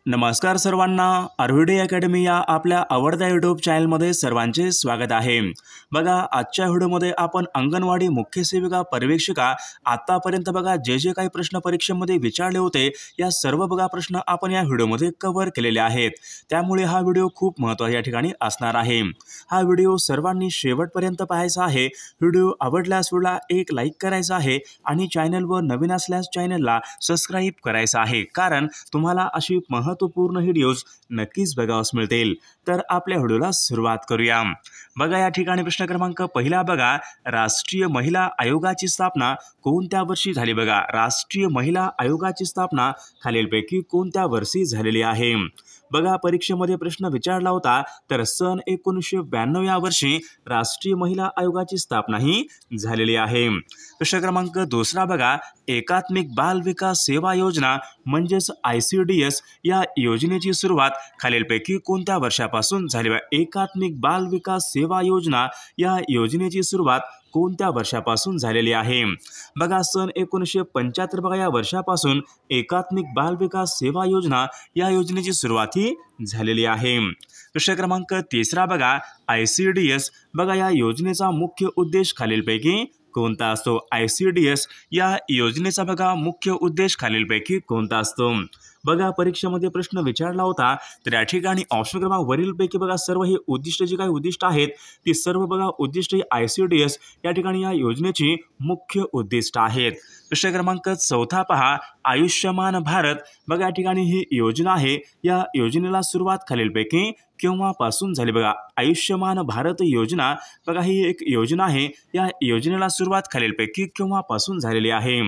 नमस्कार सर्वांना, आर्विडे अकॅडमी या आपल्या आवडत्या यूट्यूब चॅनलमध्ये सर्वांचे स्वागत आहे। बघा, आजच्या व्हिडिओमध्ये आपण अंगणवाडी मुख्य सेविका पर्यवेक्षिका आतापर्यंत बघा जे काही प्रश्न परीक्षेमध्ये विचारले होते या सर्व बघा प्रश्न आपण या व्हिडिओमध्ये कव्हर केलेले आहेत। त्यामुळे हा व्हिडिओ खूप महत्त्वाचा या ठिकाणी असणार आहे। हा व्हिडिओ सर्वांनी शेवटपर्यंत पाहायचा आहे। व्हिडिओ आवडल्यास व्हिडिओला एक लाईक करायचा आहे आणि चॅनलवर नवीन असल्यास चॅनलला सबस्क्राइब करायचं आहे, कारण तुम्हाला अशी महत्त्वपूर्ण व्हिडिओज नक्कीच बघावयास मिळतील। तर आपल्या व्हिडिओला सुरुवात करूया। बघा, या ठिकाणी प्रश्न क्रमांक पहिला बघा, राष्ट्रीय महिला आयोगाची स्थापना कोणत्या वर्षी झाली? बघा, राष्ट्रीय महिला आयोगाची स्थापना खालीलपैकी कोणत्या वर्षी झालेली आहे? बघा, परीक्षेमध्ये प्रश्न विचारला होता तर सन 1992 या वर्षी राष्ट्रीय महिला आयोगाची स्थापना ही झालेली आहे। प्रश्न क्रमांक दुसरा बघा, एकात्मिक बाल विकास सेवा योजना म्हणजेच ICDS या योजनेची सुरुवात खालीलपैकी कोणत्या वर्षापासून झाली? एकात्मिक बाल विकास सेवा योजना या योजनेची सुरुवात कोणत्या वर्षापासून झालेली आहे? बघा, सन 1975 बघा या वर्षापासून एकात्मिक बाल विकास सेवा योजना या योजनेची सुरुवात ही झालेली आहे। प्रश्न क्रमांक तिसरा बघा, ICDS बघा या योजनेचा मुख्य उद्देश खालीलपैकी कोणता असतो? ICDS या योजनेचा बघा मुख्य उद्देश खालीलपैकी कोणता असतो? बघा, परीक्षेमध्ये प्रश्न विचारला होता तर या ठिकाणी ऑप्शन क्रमांक वरीलपैकी बघा सर्व हे उद्दिष्ट जी काही उद्दिष्ट आहेत ती सर्व बघा उद्दिष्ट ICDS या ठिकाणी या योजनेची मुख्य उद्दिष्ट आहेत। प्रश्न क्रमांक चौथा पहा, आयुष्यमान भारत बघा या ठिकाणी ही योजना आहे, या योजनेला सुरुवात खालीलपैकी केव्हापासून झाली? बघा, आयुष्यमान भारत योजना बघा ही एक योजना आहे, या योजनेला सुरुवात खालीलपैकी केव्हापासून झालेली आहे?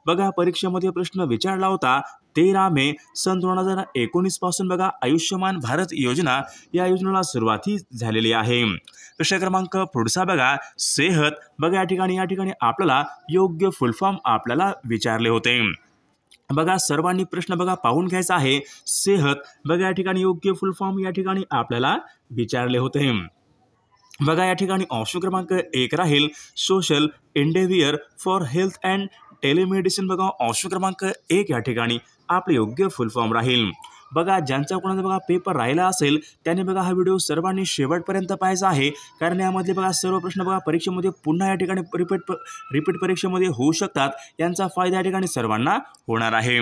बघा, परीक्षेमध्ये प्रश्न विचारला होता 13 मे सन 2019 पासून बघा आयुष्यमान भारत योजना या योजनेला सुरुवात ही झालेली आहे। प्रश्न क्रमांक पुढचा बघा, सेहत बघा या ठिकाणी आपल्याला योग्य फुल फॉर्म आपल्याला विचारले होते। बघा, सर्वांनी प्रश्न बघा पाहून घ्यायचा आहे। सेहत बघा या ठिकाणी योग्य फुल फॉर्म या ठिकाणी आपल्याला विचारले होते। बघा, या ठिकाणी ऑप्शन क्रमांक 1 राहील social endeavour for health and telemedicine बघा ऑप्शन क्रमांक 1 या ठिकाणी आपले योग्य फुल फॉर्म राहील। बघा, ज्यांचा कोणाचा बघा पेपर राहिला असेल त्याने बघा हा व्हिडिओ सर्वांनी शेवटपर्यंत पाहायचा आहे, कारण यामध्ये बघा सर्व प्रश्न बघा परीक्षेमध्ये पुन्हा या ठिकाणी रिपीट परीक्षेमध्ये होऊ शकतात, यांचा फायदा या ठिकाणी सर्वांना होणार आहे।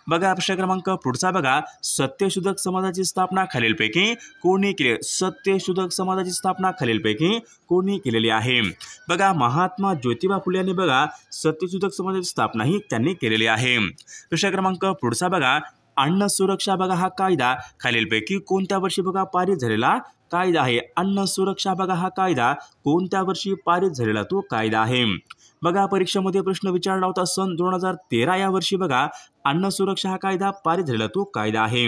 बघा, प्रश्न क्रमांक पुढचा बघा, सत्यशोधक समाजाची स्थापना खालीलपैकी कोणी केली? सत्यशोधक समाजाची स्थापना खालीलपैकी कोणी केलेली आहे? बघा, महात्मा ज्योतिबा फुले यांनी बघा सत्यशोधक समाजाची स्थापना ही त्यांनी केलेली आहे। प्रश्न क्रमांक पुढचा बघा, अन्न सुरक्षा बघा हा कायदा खालीलपैकी कोणत्या वर्षी बघा पारित झालेला कायदा आहे? अन्न सुरक्षा बघा हा कायदा कोणत्या वर्षी पारित झालेला तो कायदा आहे? बघा, परीक्षेमध्ये प्रश्न विचारला होता सन 2013 या वर्षी बघा अन्न सुरक्षा हा कायदा पारित झालेला तो कायदा आहे।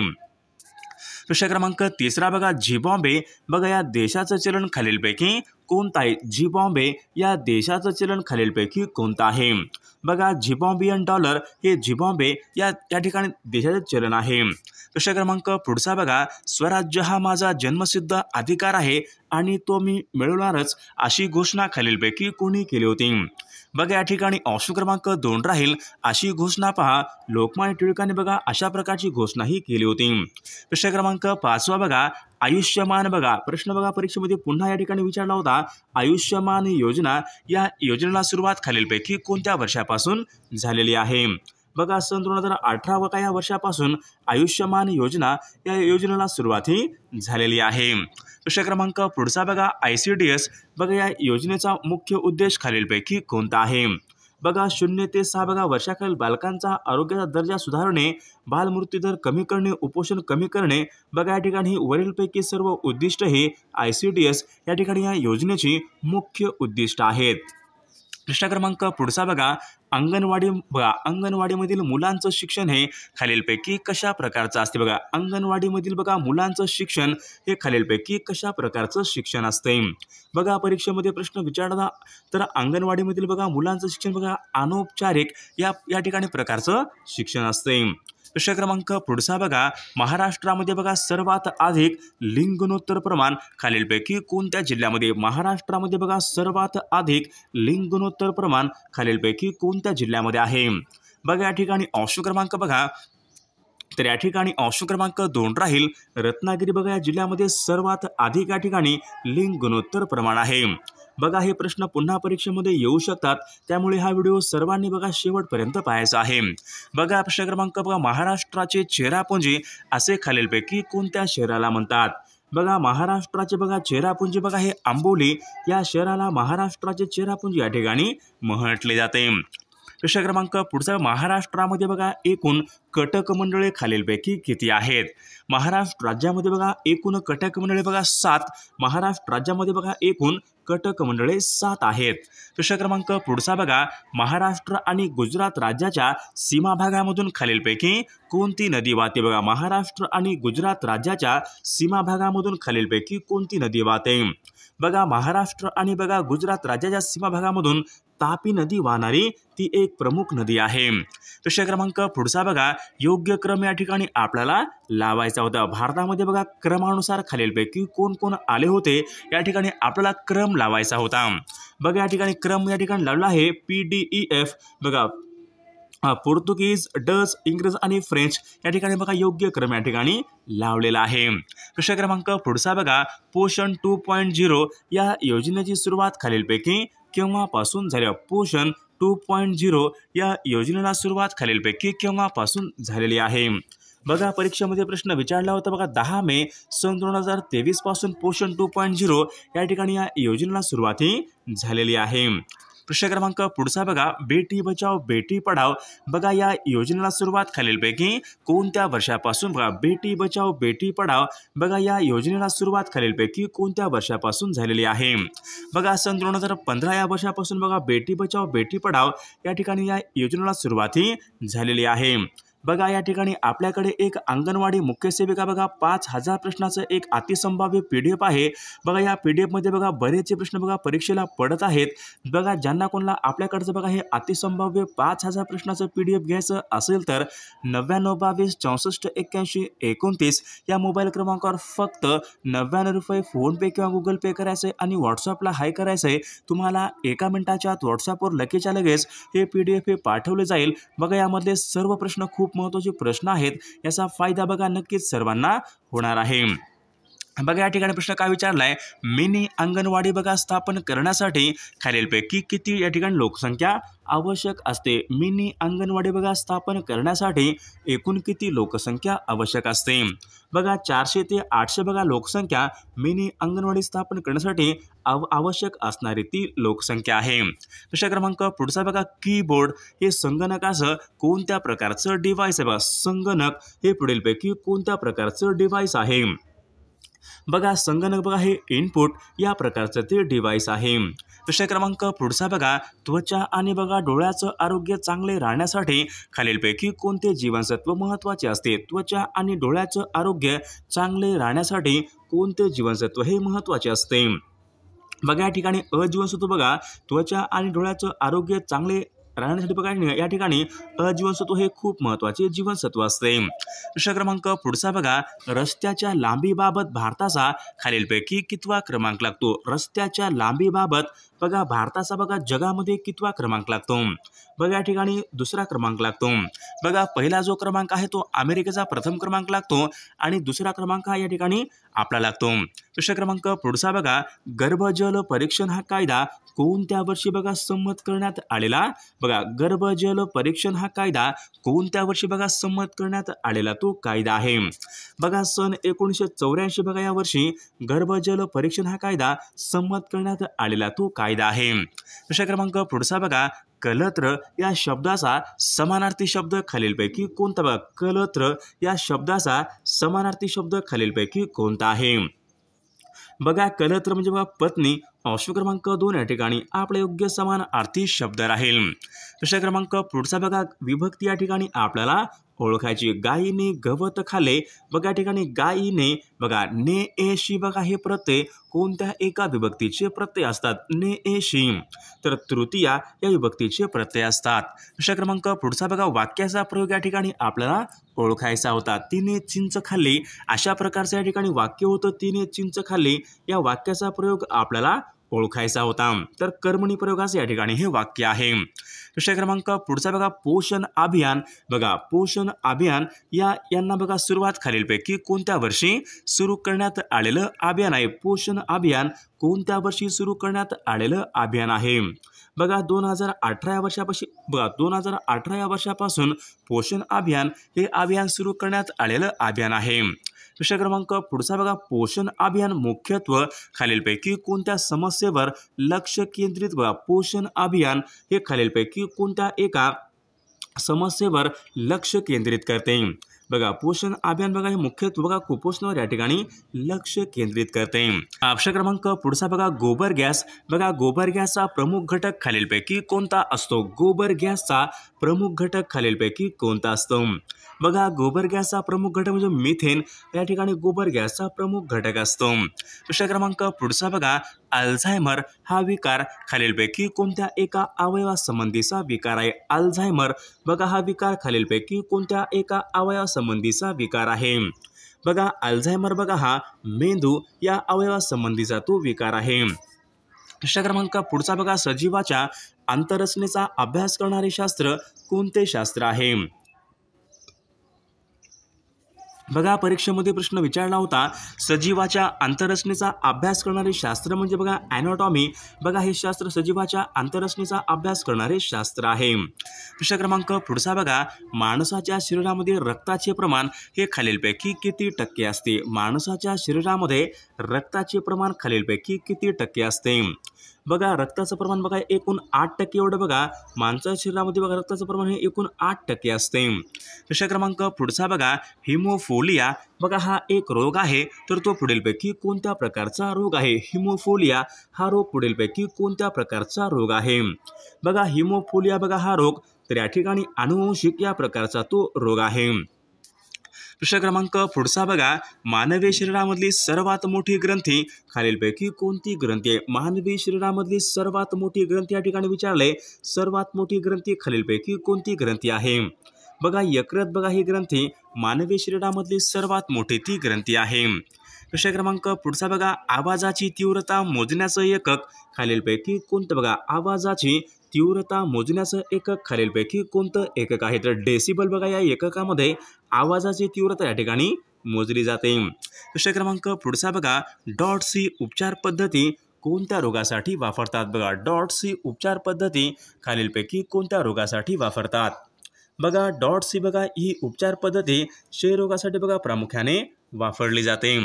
प्रश्न क्रमांक तिसरा बघा, झिम्बाब्वे बघा या देशाचं चलन खालीलपैकी कोणतं आहे? झिम्बाब्वे या देशाचं चलन खालीलपैकी कोणतं आहे? बघा, झिम्बाब्वियन डॉलर हे झिम्बाब्वे या ठिकाणी देशाचे चलन आहे। प्रश्न क्रमांक पुढचा बघा, स्वराज्य हा माझा जन्मसिद्ध अधिकार आहे आणि तो मी मिळवणारच अशी घोषणा खालीलपैकी कोणी केली होती? बघा, या ठिकाणी ऑप्शन क्रमांक 2 राहील अशी घोषणा पहा लोकमान्य टिळकांनी बघा अशा प्रकारची घोषणा ही केली होती। प्रश्न क्रमांक 5 बघा, आयुष्यमान बघा प्रश्न बघा परीक्षेमध्ये पुन्हा या ठिकाणी विचारला होता, आयुष्यमान योजना या योजनेला सुरुवात खालीलपैकी कोणत्या वर्षापासून झालेली आहे? बघा, सन 2018 बघा या वर्षापासून आयुष्यमान योजना या योजनेला सुरुवात ही झालेली आहे। प्रश्न क्रमांक पुढचा बघा, ICDS बघा या योजनेचा मुख्य उद्देश खालीलपैकी कोणता आहे? बघा, 0 ते 6 बघा वर्षाखालील बालकांचा आरोग्याचा दर्जा सुधारणे, बालमृत्यूदर कमी करणे, उपोषण कमी करणे बघा या ठिकाणी वरीलपैकी सर्व उद्दिष्ट हे ICDS या ठिकाणी या योजनेची मुख्य उद्दिष्ट आहेत। प्रश्न क्रमांक पुढचा बघा, अंगणवाडीमधील मुलांचं शिक्षण हे खालीलपैकी कशा प्रकारचं असते? बघा, अंगणवाडीमधील बघा मुलांचं शिक्षण हे खालीलपैकी कशा प्रकारचं शिक्षण असते? बघा, परीक्षेमध्ये प्रश्न विचारला तर अंगणवाडीमधील बघा मुलांचं शिक्षण बघा अनौपचारिक या ठिकाणी प्रकारचं शिक्षण असते। प्रश्न क्रमांक पुढचा बघा, महाराष्ट्रामध्ये बघा सर्वात अधिक लिंग गुणोत्तर प्रमाण खालीलपैकी कोणत्या जिल्ह्यामध्ये? महाराष्ट्रामध्ये बघा सर्वात अधिक लिंग गुणोत्तर प्रमाण खालीलपैकी कोणत्या जिल्ह्यामध्ये आहे? बघा, या ठिकाणी ऑप्शन क्रमांक बघा तर या ठिकाणी ऑप्शन क्रमांक 2 राहील रत्नागिरी बघा या जिल्ह्यामध्ये सर्वात अधिक या ठिकाणी लिंग गुणोत्तर प्रमाण आहे। बघा हे प्रश्न पुन्हा परीक्षेमध्ये येऊ शकतात, त्यामुळे हा व्हिडिओ सर्वांनी बघा शेवटपर्यंत पाहायचा आहे। बघा प्रश्न क्रमांक बघा महाराष्ट्राचे चेरापुंजी असे खालीलपैकी कोणत्या शहराला म्हणतात? बघा महाराष्ट्राचे बघा चेरापुंजी बघा हे आंबोली या शहराला महाराष्ट्राचे चेरापुंजी या ठिकाणी म्हटले जाते। प्रश्न क्रमांक पुढचा महाराष्ट्रामध्ये बघा एकूण कटक मंडळे खालीलपैकी किती आहेत? महाराष्ट्र राज्यामध्ये बघा एकूण कटक मंडळे बघा 7। महाराष्ट्र राज्यामध्ये बघा एकूण कटक मंडळे 7 आहेत। प्रश्न क्रमांक पुढचा बघा महाराष्ट्र आणि गुजरात राज्याच्या सीमा भागामधून खालीलपैकी कोणती नदी वाहते? बघा महाराष्ट्र आणि गुजरात राज्याच्या सीमा भागामधून खालीलपैकी कोणती नदी वाहते? बघा महाराष्ट्र आणि बघा गुजरात राज्याच्या सीमा भागामधून तापी नदी वाहणारी ती एक प्रमुख नदी आहे। प्रश्न क्रमांक पुढचा बघा योग्य क्रम या ठिकाणी आपल्याला लावायचा होता। भारतामध्ये बघा क्रमानुसार खालीलपैकी कोण कोण आले होते या ठिकाणी आपल्याला क्रम लावायचा होता। बघा या ठिकाणी क्रम या ठिकाणी लावला आहे PDEF बघा पोर्तुगीज, डच, इंग्रज आणि फ्रेंच या ठिकाणी बघा योग्य क्रम या ठिकाणी लावलेला आहे। प्रश्न क्रमांक पुढचा बघा पोषण 2.0 या योजनेची सुरुवात खालीलपैकी केव्हापासून झाली? पोषण 2.0 या योजनेला सुरुवात खालीलपैकी केव्हापासून झालेली आहे? बघा परीक्षेमध्ये प्रश्न विचारला होता बघा 10 मे सन 2023 पासून पोषण 2.0 या ठिकाणी या योजनेला सुरुवात झालेली आहे। प्रश्न क्रमांक पुढचा बघा बेटी बचाओ बेटी पढाओ बघा या योजनेला सुरुवात खालीलपैकी कोणत्या वर्षापासून? बघा बेटी बचाओ बेटी पढाओ बघा या योजनेला सुरुवात खालीलपैकी कोणत्या वर्षापासून झालेली आहे? बघा सन 2015 या वर्षापासून बघा बेटी बचाओ बेटी पढाओ या ठिकाणी या योजनेला सुरुवात झालेली आहे। बघा या ठिकाणी आपल्याकडे एक अंगणवाडी मुख्य सेविका बघा 5000 प्रश्नाचं एक अतिसंभाव्य PDF आहे। बघा या PDF मध्ये बघा बरेचसे प्रश्न बघा परीक्षेला पडत आहेत। बघा ज्यांना कोणाला आपल्याकडचं बघा हे अतिसंभाव्य 5000 प्रश्नाचं PDF घ्यायचं असेल तर 9922 64 81 29 या मोबाईल क्रमा फक्त 99 रुपये फोनपे किंवा गुगल पे करायचे आणि व्हॉट्सअपला हाय करायचंय। तुम्हाला 1 मिनिटाच्या आत व्हॉट्सअपवर लगेचच्या लगेच हे PDF पाठवले जाईल। बघा यामधले सर्व प्रश्न खूप महत्त्वाचे प्रश्न आहेत, याचा फायदा बघा नक्कीच सर्वांना होणार आहे। बघा या ठिकाणी प्रश्न काय विचारलाय मिनी अंगणवाडी बघा स्थापन करण्यासाठी खालीलपैकी किती या ठिकाणी लोकसंख्या आवश्यक असते? मिनी अंगणवाडी बघा स्थापन करण्यासाठी एकूण किती लोकसंख्या आवश्यक असते? बघा 400 ते 800 बघा लोकसंख्या मिनी अंगणवाडी स्थापन करण्यासाठी आवश्यक असणारी ती लोकसंख्या आहे। प्रश्न क्रमांक पुढचा बघा कीबोर्ड हे संगणकाचं कोणत्या प्रकारचं डिव्हाइस आहे? बघा संगणक हे पुढीलपैकी कोणत्या प्रकारचं डिव्हाइस आहे? बघा संगणक बघा हे इनपुट या प्रकारचं ते डिव्हाइस आहे। प्रश्न क्रमांक पुढचा बघा त्वचा आणि बघा डोळ्याचं आरोग्य चांगले राहण्यासाठी खालीलपैकी कोणते जीवनसत्व महत्त्वाचे असते? त्वचा आणि डोळ्याचं आरोग्य चांगले राहण्यासाठी कोणते जीवनसत्व हे महत्त्वाचे असते? बघा या ठिकाणी अजीवनसत्व बघा त्वचा आणि डोळ्याचं आरोग्य चांगले राहण्यासाठी बघा या ठिकाणी अजीवनसत्व हे खूप महत्त्वाचे जीवनसत्व असते। प्रश्न क्रमांक पुढचा बघा रस्त्याच्या लांबीबाबत भारताचा खालीलपैकी कितवा क्रमांक लागतो? रस्त्याच्या लांबीबाबत बघा भारताचा बघा जगामध्ये कितवा क्रमांक लागतो? बघा या ठिकाणी 2रा क्रमांक लागतो। बघा पहिला जो क्रमांक आहे तो अमेरिकेचा प्रथम क्रमांक लागतो आणि 2रा क्रमांक हा या ठिकाणी आपला लागतो। प्रश्न क्रमांक पुढचा बघा गर्भजल परीक्षण हा कायदा कोणत्या वर्षी बघा संमत करण्यात आलेला? बघा गर्भजल परीक्षण हा कायदा कोणत्या वर्षी बघा संमत करण्यात आलेला तो कायदा आहे? बघा सन 1984 बघा या वर्षी गर्भजल परीक्षण हा कायदा संमत करण्यात आलेला तो कायदा आहे। प्रश्न क्रमांक पुढचा बघा कलत्र या शब्दाचा समानार्थी शब्द खालीलपैकी कोणता? बघा कलत्र या शब्दाचा समानार्थी शब्द खालीलपैकी कोणता आहे? बघा कलत्र म्हणजे बघा पत्नी। ऑप्शन क्रमांक 2 या ठिकाणी आपला योग्य समानार्थी शब्द राहील। प्रश्न क्रमांक पुढचा बघा विभक्ती या ठिकाणी आपल्याला ओळखायची। गायीने गवत खाल्ले बघा या ठिकाणी गायीने बघा ने एशी बघा हे प्रत्यय कोणत्या एका विभक्तीचे प्रत्यय असतात? ने एशी तर तृतीया या विभक्तीचे प्रत्यय असतात। प्रश्न क्रमांक पुढचा बघा वाक्याचा प्रयोग या ठिकाणी आपल्याला ओळखायचा होता। तिने चिंच खाल्ली अशा प्रकारचं या ठिकाणी वाक्य होतं। तिने चिंच खाल्ली या वाक्याचा प्रयोग आपल्याला ओळखायचा होता। तर कर्मणी प्रयोगाचे या ठिकाणी हे वाक्य आहे। विषय क्रमांक पुढचा बघा पोषण अभियान। बघा पोषण अभियान यांना बघा सुरुवात खालीलपैकी कोणत्या वर्षी सुरू करण्यात आलेलं अभियान आहे। पोषण अभियान कोणत्या वर्षी सुरू करण्यात आलेलं अभियान आहे। बघा 2018 या वर्षापासून पोषण अभियान हे अभियान सुरू करण्यात आलेलं अभियान आहे। विषय क्रमांक पुढचा बघा पोषण अभियान मुख्यत्वे खालीलपैकी कोणत्या समस्येवर लक्ष केंद्रित बघा पोषण अभियान हे खालीलपैकी कोणत्या एका समस्येवर लक्ष केंद्रित करते। बघा पोषण अभियान बघा हे मुख्यत्वे बघा कुपोषणावर या ठिकाणी लक्ष केंद्रित करते। विषय क्रमांक पुढचा बघा गोबर गॅस। बघा गोबर गॅसचा प्रमुख घटक खालीलपैकी कोणता असतो। गोबर गॅसचा प्रमुख घटक खालीलपैकी कोणता असतो। बघा गोबर गॅसचा प्रमुख घटक म्हणजे मिथेन या ठिकाणी गोबर गॅसचा प्रमुख घटक असतो। विषय क्रमांक पुढचा बघा अल्झायमर हा विकार खालीलपैकी कोणत्या एका अवयवासंबंधीचा विकार आहे। अल्झायमर बघा हा विकार खालीलपैकी कोणत्या एका अवयवासंबंधीचा विकार आहे। बघा अल्झायमर बघा हा मेंदू या अवयवासंबंधीचा तो विकार आहे। विषय क्रमांक पुढचा बघा सजीवाच्या आंतररचनेचा अभ्यास करणारे शास्त्र कोणते शास्त्र आहे। बघा परीक्षेमध्ये प्रश्न विचारला होता सजीवाच्या आंतररचनेचा अभ्यास करणारे शास्त्र म्हणजे बघा ॲनाटॉमी। बघा हे शास्त्र सजीवाच्या आंतररचनेचा अभ्यास करणारे शास्त्र आहे। विषय क्रमांक पुढचा बघा माणसाच्या शरीरामध्ये रक्ताचे प्रमाण हे खालीलपैकी किती टक्के असते। माणसाच्या शरीरामध्ये रक्ताचे प्रमाण खालीलपैकी किती टक्के असते। बघा रक्ताचं प्रमाण बघा एकूण 8% एवढं बघा माणसाच्या शरीरामध्ये बघा रक्ताचं प्रमाण हे एकूण 8% असते। विषय क्रमांक पुढचा बघा हिमोफिलिया। बघा हा एक रोग आहे तर तो पुढीलपैकी कोणत्या प्रकारचा रोग आहे। हिमोफिलिया हा रोग पुढीलपैकी कोणत्या प्रकारचा रोग आहे। बघा हिमोफिलिया बघा हा रोग तर या ठिकाणी अनुवंशिक या प्रकारचा तो रोग आहे। विषय क्रमांक पुढचा बघा मानवी शरीरामधली सर्वात मोठी ग्रंथी खालीलपैकी कोणती ग्रंथी आहे। मानवी शरीरामधली सर्वात मोठी ग्रंथी या ठिकाणी विचारले सर्वात मोठी ग्रंथी खालीलपैकी कोणती ग्रंथी आहे। बघा यकृत बघा ही ग्रंथी मानवी शरीरामधली सर्वात मोठी ती ग्रंथी आहे। विषय क्रमांक पुढचा बघा आवाजाची तीव्रता मोजण्याचं एकक खालीलपैकी कोणतं बघा आवाजाची तीव्रता मोजण्याचं एकक खालीलपैकी कोणतं एकक आहे तर डेसिबल बघा या एककामध्ये आवाजाची तीव्रता या ठिकाणी मोजली जाते। विषय क्रमांक पुढचा बघा डॉट सी उपचार पद्धती कोणत्या रोगासाठी वापरतात। बघा डॉट सी उपचार पद्धती खालीलपैकी कोणत्या रोगासाठी वापरतात। बघा डॉट सी बघा ही उपचार पद्धती क्षयरोगासाठी बघा प्रामुख्याने वापरली जाते।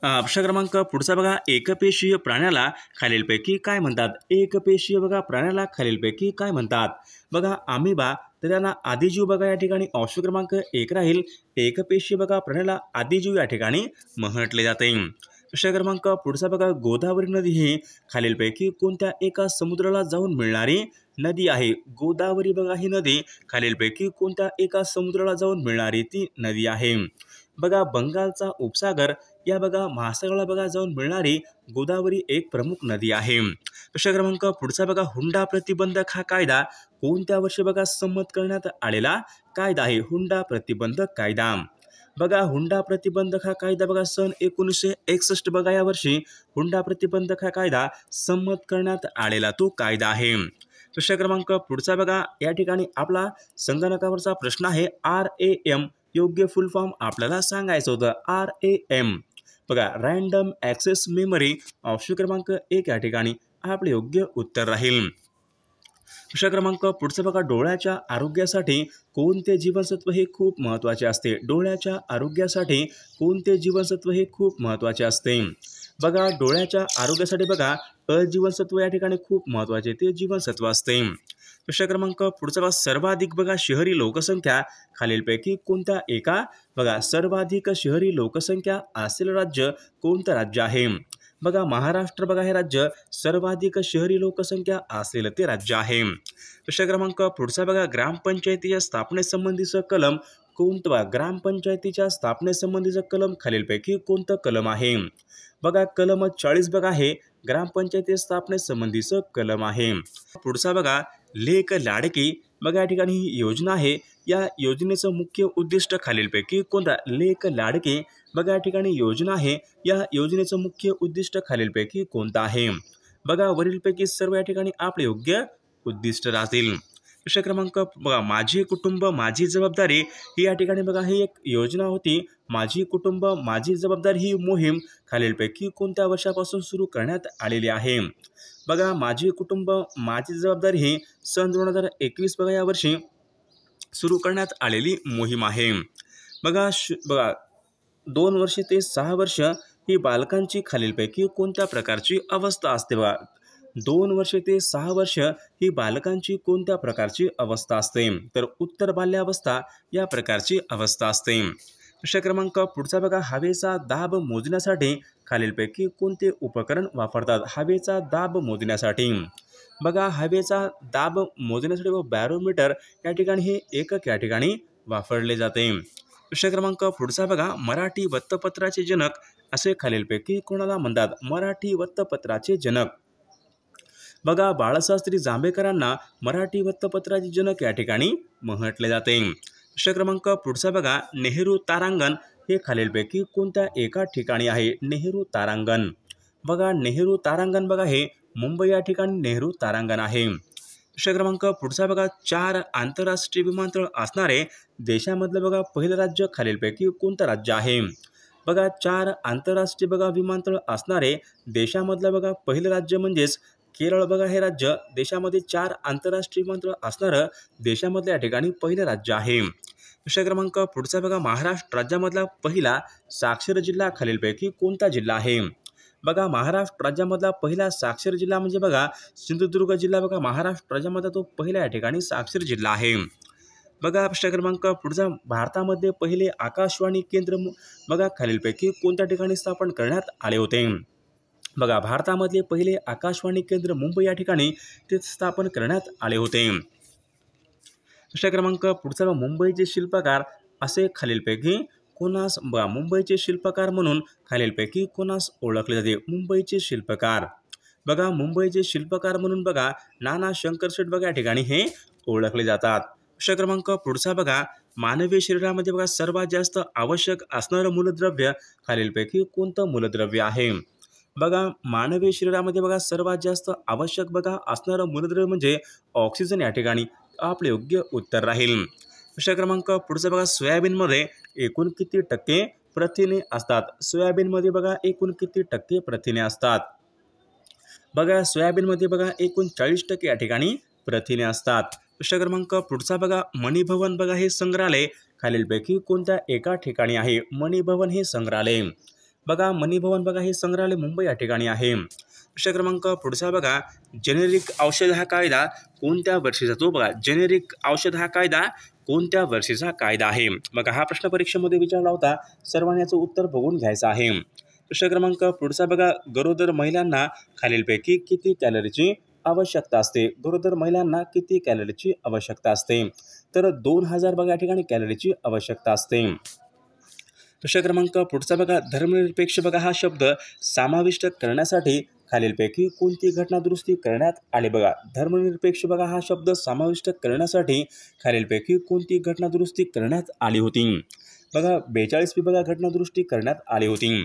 विषय क्रमांक पुढचा बघा एकपेशीय प्राण्याला खालीलपैकी काय म्हणतात। एकपेशीय बघा प्राण्याला खालीलपैकी काय म्हणतात। बघा अमिबा तर याला आदिजीव बघा या ठिकाणी ऑप्शन क्रमांक 1 राहील। एकपेशीय बघा प्राण्याला आदिजीव या ठिकाणी म्हटले जाते। विषय क्रमांक पुढचा बघा गोदावरी नदी ही खालीलपैकी कोणत्या एका समुद्राला जाऊन मिळणारी नदी आहे। गोदावरी बघा ही नदी खालीलपैकी कोणत्या एका समुद्राला जाऊन मिळणारी ती नदी आहे। बघा बंगालचा उपसागर या बघा महासागराला बघा जाऊन मिळणारी गोदावरी एक प्रमुख नदी आहे। विषय क्रमांक पुढचा बघा हुंडा प्रतिबंधक हा कायदा कोणत्या वर्षी बघा संमत करण्यात आलेला कायदा आहे। हुंडा प्रतिबंधक कायदा बघा हुंडा प्रतिबंधक हा कायदा बघा सन 1961 बघा या वर्षी हुंडा प्रतिबंधक हा कायदा संमत करण्यात आलेला तो कायदा आहे। विषय क्रमांक पुढचा बघा या ठिकाणी आपला संगणकावरचा प्रश्न आहे RAM योग्य फुल फॉर्म आपल्याला सांगायचं होतं। RAM बघा रँडम ॲक्सेस मेमरी ऑप्शन क्रमांक 1 या ठिकाणी आपले योग्य उत्तर राहील। विषय क्रमांक पुढचं बघा डोळ्याच्या आरोग्यासाठी कोणते जीवनसत्व हे खूप महत्त्वाचे असते। डोळ्याच्या आरोग्यासाठी कोणते जीवनसत्व हे खूप महत्त्वाचे असते। बघा डोळ्याच्या आरोग्यासाठी बघा जीवनसत्व या ठिकाणी खूप महत्त्वाचे ते जीवनसत्व असते। विषय क्रमांक पुढचा बघा सर्वाधिक बघा शहरी लोकसंख्या खालीलपैकी कोणत्या एका बघा सर्वाधिक शहरी लोकसंख्या असलेलं राज्य कोणतं राज्य आहे। बघा महाराष्ट्र बघा हे राज्य सर्वाधिक शहरी लोकसंख्या असलेलं ते राज्य आहे। विषय क्रमांक पुढचा बघा ग्रामपंचायतीच्या स्थापनेसंबंधीचं कलम कोणतं बघा ग्रामपंचायतीच्या स्थापनेसंबंधीचं कलम खालीलपैकी कोणतं कलम आहे। बघा कलम 40 बघा हे ग्रामपंचायती स्थापनेसंबंधीचं कलम आहे। पुढचा बघा लेक लाडकी बघा या ठिकाणी ही योजना आहे या योजनेचं मुख्य उद्दिष्ट खालीलपैकी कोणता? लेक लाडके बघा या ठिकाणी योजना आहे, या योजनेचं मुख्य उद्दिष्ट खालीलपैकी कोणतं आहे? बघा वरीलपैकी सर्व या ठिकाणी आपले योग्य उद्दिष्ट राहतील. प्रश्न क्रमांक बघा माझे कुटुंब माझी जबाबदारी ही या ठिकाणी बघा ही एक योजना होती. माझी कुटुंब माझी जबाबदारी ही मोहीम खालीलपैकी कोणत्या वर्षापासून सुरू करण्यात आलेली आहे? बघा माझे कुटुंब माझी जबाबदारी ही सन 2021 बघा या वर्षी सुरू करण्यात आलेली मोहीम आहे. बघा 2 वर्षे ते 6 वर्ष ही बालकांची खालीलपैकी कोणत्या प्रकारची अवस्था असते? बघा 2 वर्षे ते 6 वर्ष ही बालकांची कोणत्या प्रकारची अवस्था असते? तर उत्तर बाल्यावस्था या प्रकारची अवस्था असते. प्रश्न क्रमांक पुढचा बघा हवेचा दाब मोजण्यासाठी खालीलपैकी कोणते उपकरण वापरतात? हवेचा दाब मोजण्यासाठी बघा हवेचा दाब मोजण्यासाठी बॅरोमीटर या ठिकाणी हे एकक या ठिकाणी वापरले जाते. प्रश्न क्रमांक पुढचा बघा मराठी वृत्तपत्राचे जनक असे खालीलपैकी कोणाला म्हणतात? मराठी वृत्तपत्राचे जनक बघा बाळशास्त्री जांभेकरांना मराठी वृत्तपत्राचे जनक या ठिकाणी म्हटले जाते. प्रश्न क्रमांक पुढचा बघा नेहरू तारांगण हे खालीलपैकी कोणत्या एका ठिकाणी आहे? नेहरू तारांगण बघा नेहरू तारांगण बघा हे मुंबई या ठिकाणी नेहरू तारांगण आहे. प्रश्न क्रमांक पुढचा बघा 4 आंतरराष्ट्रीय विमानतळ असणारे देशामधलं बघा पहिलं राज्य खालीलपैकी कोणतं राज्य आहे? बघा 4 आंतरराष्ट्रीय बघा विमानतळ असणारे देशामधलं बघा पहिलं राज्य म्हणजेच केरळ बघा हे राज्य देशामध्ये 4 आंतरराष्ट्रीय विमानतळ असणारं देशामधल्या या ठिकाणी पहिलं राज्य आहे. प्रश्न क्रमांक पुढचा बघा महाराष्ट्र राज्यामधला पहिला साक्षर जिल्हा खालीलपैकी कोणता जिल्हा आहे? बघा महाराष्ट्र राज्यामधला पहिला साक्षर जिल्हा म्हणजे बघा सिंधुदुर्ग जिल्हा बघा महाराष्ट्र राज्यामधला तो पहिला या ठिकाणी साक्षर जिल्हा आहे. बघा प्रश्न क्रमांक पुढचा भारतामध्ये पहिले आकाशवाणी केंद्र बघा खालीलपैकी कोणत्या ठिकाणी स्थापन करण्यात आले होते? बघा भारतामधले पहिले आकाशवाणी केंद्र मुंबई या ठिकाणी ते स्थापन करण्यात आले होते. प्रश्न क्रमांक पुढचा मुंबईचे शिल्पकार असे खालीलपैकी कोणास बघा मुंबईचे शिल्पकार म्हणून खालीलपैकी कोणास ओळखले जाते? मुंबईचे शिल्पकार बघा मुंबईचे शिल्पकार म्हणून बघा नाना शंकरशेठ बघा या ठिकाणी हे ओळखले जातात. प्रश्न क्रमांक पुढचा बघा मानवी शरीरामध्ये बघा सर्वात जास्त आवश्यक असणारं मूलद्रव्य खालीलपैकी कोणतं मूलद्रव्य आहे? बघा मानवी शरीरामध्ये बघा सर्वात जास्त आवश्यक बघा असणारं मूलद्रव्य म्हणजे ऑक्सिजन या ठिकाणी आपले योग्य उत्तर राहील. प्रश्न क्रमांक पुढचा बघा सोयाबीनमध्ये एकूण किती टक्के प्रथिने असतात? सोयाबीनमध्ये बघा एकूण किती टक्के प्रथिने असतात? बघा सोयाबीनमध्ये बघा एकूण 40% या ठिकाणी प्रथिने असतात. प्रश्न क्रमांक पुढचा बघा मणिभवन बघा हे संग्रहालय खालीलपैकी कोणत्या एका ठिकाणी आहे? मणिभवन हे संग्रहालय बघा मणिभवन बघा हे संग्रहालय मुंबई या ठिकाणी आहे. प्रश्न क्रमांक पुढचा बघा जेनेरिक औषध हा कायदा कोणत्या वर्षीचा तो? बघा जेनेरिक औषध हा कायदा कोणत्या वर्षीचा कायदा आहे? बघा हा प्रश्न परीक्षेमध्ये विचारला होता, सर्वांनी याचं उत्तर बघून घ्यायचं आहे. प्रश्न क्रमांक पुढचा बघा गरोदर महिलांना खालीलपैकी किती कॅलरीची आवश्यकता असते? गरोदर महिलांना किती कॅलरीची आवश्यकता असते? तर 2000 बघा या ठिकाणी कॅलरीची आवश्यकता असते. प्रश्न क्रमांक पुढचा बघा धर्मनिरपेक्ष बघा हा शब्द समाविष्ट करण्यासाठी खालीलपैकी कोणती घटना दुरुस्ती करण्यात आली? बघा धर्मनिरपेक्ष बघा हा शब्द समाविष्ट करण्यासाठी खालीलपैकी कोणती घटना दुरुस्ती करण्यात आली होती? बघा 42वी बघा घटना दुरुस्ती करण्यात आली होती.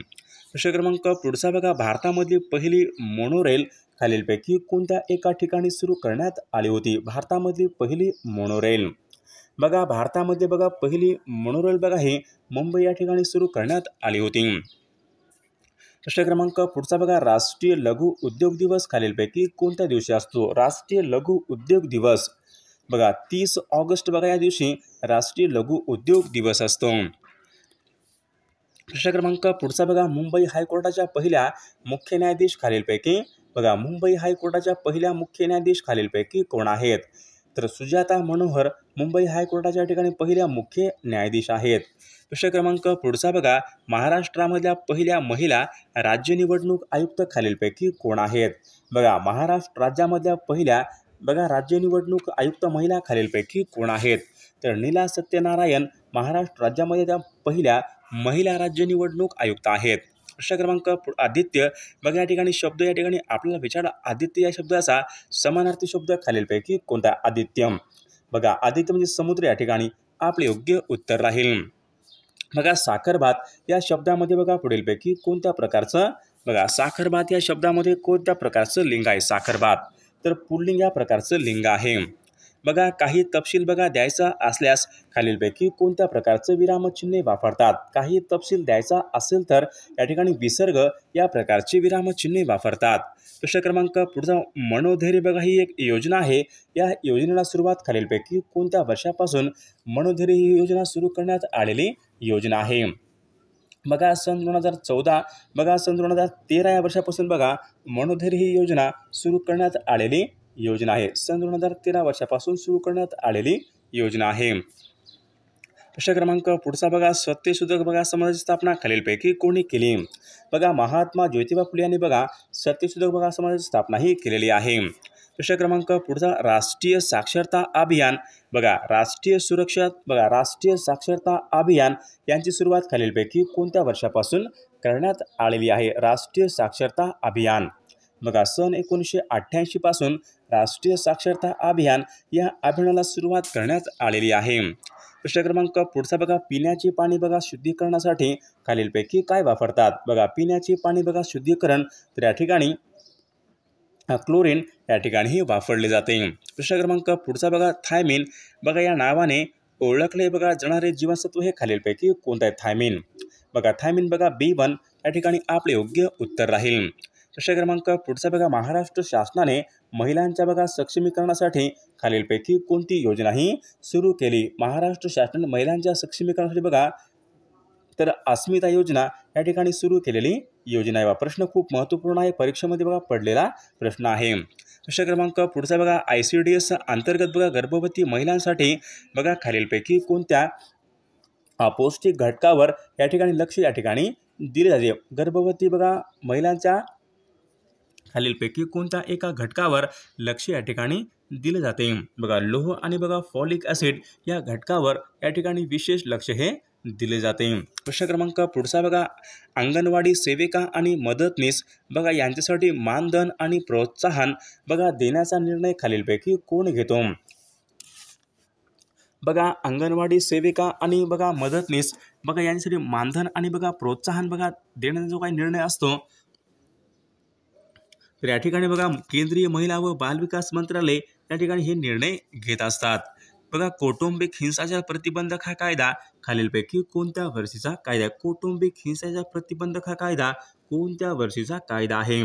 प्रश्न क्रमांक पुढचा बघा भारतामधली पहिली मोनोरेल खालीलपैकी कोणत्या एका ठिकाणी सुरू करण्यात आली होती? भारतामधली पहिली मोनोरेल बघा भारतामध्ये बघा पहिली मोनोरेल बघा हे मुंबई या ठिकाणी सुरू करण्यात आली होती. प्रश्न क्रमांक पुढचा बघा राष्ट्रीय लघु उद्योग दिवस खालीलपैकी कोणत्या दिवशी असतो? राष्ट्रीय लघु उद्योग दिवस बघा 30 ऑगस्ट बघा या दिवशी राष्ट्रीय लघु उद्योग दिवस असतो. प्रश्न क्रमांक पुढचा बघा मुंबई हायकोर्टाच्या पहिल्या मुख्य न्यायाधीश खालीलपैकी बघा मुंबई हायकोर्टाच्या पहिल्या मुख्य न्यायाधीश खालीलपैकी कोण आहेत? तर सुजाता मनोहर मुंबई हायकोर्टाच्या ठिकाणी पहिल्या मुख्य न्यायाधीश आहेत. प्रश्न क्रमांक पुढचा बघा महाराष्ट्रामधल्या पहिल्या महिला राज्य निवडणूक आयुक्त खालीलपैकी कोण आहेत? बघा महाराष्ट्र राज्यामधल्या पहिल्या बघा राज्य निवडणूक आयुक्त महिला खालीलपैकी कोण आहेत? तर नीला सत्यनारायण महाराष्ट्र राज्यामध्ये त्या पहिल्या महिला राज्य निवडणूक आयुक्त आहेत. प्रश्न क्रमांक आदित्य बघा या ठिकाणी शब्द या ठिकाणी आपल्याला विचारला आदित्य या शब्दाचा समानार्थी शब्द खालीलपैकी कोणता? आदित्यम बघा आदित्य म्हणजे समुद्र या ठिकाणी आपले योग्य उत्तर राहील. बघा साखर भात या शब्दामध्ये बघा पुढीलपैकी कोणत्या प्रकारचं बघा साखर भात या शब्दामध्ये कोणत्या प्रकारचं लिंग आहे साखर भात तर पुल्लिंग या प्रकारचं लिंग आहे. बघा काही तपशील बघा द्यायचा असल्यास खालीलपैकी कोणत्या प्रकारचं विरामचिन्हे वापरतात. काही तपशील द्यायचा असेल तर या ठिकाणी विसर्ग या प्रकारचे विरामचिन्हे वापरतात. प्रश्न क्रमांक पुढचा मनोधैर्य बघा ही एक योजना आहे. या योजनेला सुरुवात खालीलपैकी कोणत्या वर्षापासून मनोधैर्य ही योजना सुरू करण्यात आलेली योजना आहे. बघा सन 2014 बघा सन 2013 या वर्षापासून बघा मनोधैर्य ही योजना सुरू करण्यात आलेली योजना आहे. सन 2013 वर्षापासून सुरू करण्यात आलेली योजना आहे. प्रश्न क्रमांक पुढचा बघा सत्यशोधक बघा समाजाची स्थापना खालीलपैकी कोणी केली. बघा महात्मा ज्योतिबा फुले यांनी बघा सत्यशोधक बघा समाजाची स्थापना ही केलेली आहे. प्रश्न क्रमांक पुढचा राष्ट्रीय साक्षरता अभियान बघा राष्ट्रीय साक्षरता अभियान यांची सुरुवात खालीलपैकी कोणत्या वर्षापासून करण्यात आलेली आहे. राष्ट्रीय साक्षरता अभियान बघा सन 1988 पासून राष्ट्रीय साक्षरता अभियान या अभियानाला सुरुवात करण्यात आलेली आहे. प्रश्न क्रमांक पुढचा बघा पिण्याचे पाणी बघा शुद्धीकरणासाठी खालीलपैकी काय वापरतात. बघा पिण्याचे पाणी बघा शुद्धीकरण तर या ठिकाणी क्लोरीन या ठिकाणी वापरले जाते. प्रश्न क्रमांक पुढचा बघा थायमिन बघा या नावाने ओळखले बघा जाणारे जीवनसत्व हे खालीलपैकी कोणतं आहे. थायमिन बघा थायमिन बघा B1 या ठिकाणी आपले योग्य उत्तर राहील. प्रश्न क्रमांक पुढचा बघा महाराष्ट्र शासनाने महिलांच्या बघा सक्षमीकरणासाठी खालीलपैकी कोणती योजना ही सुरू केली. महाराष्ट्र शासनाने महिलांच्या सक्षमीकरणासाठी बघा तर अस्मिता योजना या ठिकाणी सुरू केलेली योजना आहे. प्रश्न खूप महत्त्वपूर्ण आहे, परीक्षेमध्ये बघा पडलेला प्रश्न आहे. प्रश्न क्रमांक पुढचा बघा ICDS अंतर्गत बघा गर्भवती महिलांसाठी बघा खालीलपैकी कोणत्या पौष्टिक घटकावर या ठिकाणी लक्ष या ठिकाणी दिले जाते. गर्भवती बघा महिलांच्या खालीलपैकी कोणत्या एका घटकावर लक्ष या ठिकाणी दिले जाते. बघा लोह आणि बघा फॉलिक ॲसिड या घटकावर या ठिकाणी विशेष लक्ष हे दिले जाते. प्रश्न क्रमांक पुढचा बघा अंगणवाडी सेविका आणि मदतनीस बघा यांच्यासाठी मानधन आणि प्रोत्साहन बघा देण्याचा निर्णय खालीलपैकी कोण घेतो. बघा अंगणवाडी सेविका आणि बघा मदतनीस बघा यांच्यासाठी मानधन आणि बघा प्रोत्साहन बघा देण्याचा जो काही निर्णय असतो तर या ठिकाणी बघा केंद्रीय महिला व बालविकास मंत्रालय या ठिकाणी हे निर्णय घेत असतात. बघा कौटुंबिक हिंसाचार प्रतिबंधक हा कायदा खालीलपैकी कोणत्या वर्षीचा कायदा. कौटुंबिक हिंसाचार प्रतिबंधक हा कायदा कोणत्या वर्षीचा कायदा आहे.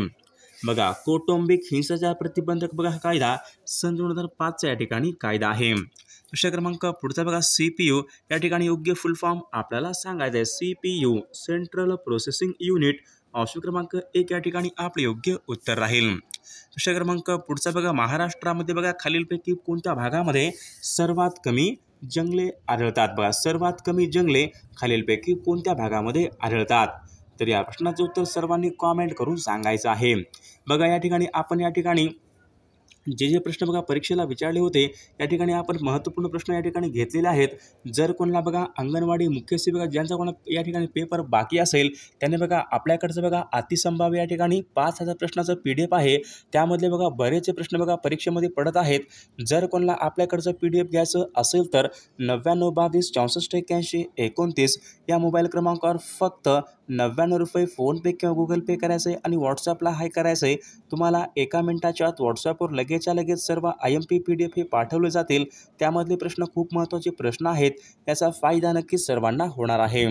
बघा कौटुंबिक हिंसाचार प्रतिबंधक बघा हा कायदा सन 2005चा या ठिकाणी कायदा आहे. प्रश्न क्रमांक पुढचा बघा CPU या ठिकाणी योग्य फुल फॉर्म आपल्याला सांगायचा आहे. CPU central processing unit option क्रमांक 1 या ठिकाणी आपले योग्य उत्तर राहील. प्रश्न क्रमांक पुढचा बघा महाराष्ट्रामध्ये बघा खालीलपैकी कोणत्या भागामध्ये सर्वात कमी जंगले आढळतात. बघा सर्वात कमी जंगले खालीलपैकी कोणत्या भागामध्ये आढळतात. तर या प्रश्नाचं उत्तर सर्वांनी कॉमेंट करून सांगायचं आहे. बघा या ठिकाणी आपण या ठिकाणी जे प्रश्न बघा परीक्षेला विचारले होते या ठिकाणी आपण महत्त्वपूर्ण प्रश्न या ठिकाणी घेतलेले आहेत. जर कोणाला बघा अंगणवाडी मुख्य सेविका ज्यांचा कोणा या ठिकाणी पेपर बाकी असेल त्याने बघा आपल्याकडचं बघा अतिसंभाव्य या ठिकाणी 5000 प्रश्नाचं PDF आहे. त्यामधले बघा बरेचसे प्रश्न बघा परीक्षेमध्ये पडत आहेत. जर कोणाला आपल्याकडचं PDF घ्यायचं असेल तर 99 22 64 81 29 या मोबाईल क्रमांकावर फक्त 99 रुपये फोनपे किंवा गुगल पे करायचं आहे आणि व्हॉट्सअपला हाय करायचं आहे. तुम्हाला एका मिनिटाच्या आत व्हॉट्सअपवर लगेच सर्व IMP PDF हे पाठवले जातील. त्यामधले प्रश्न खूप महत्त्वाचे प्रश्न आहेत. याचा फायदा नक्कीच सर्वांना होणार आहे.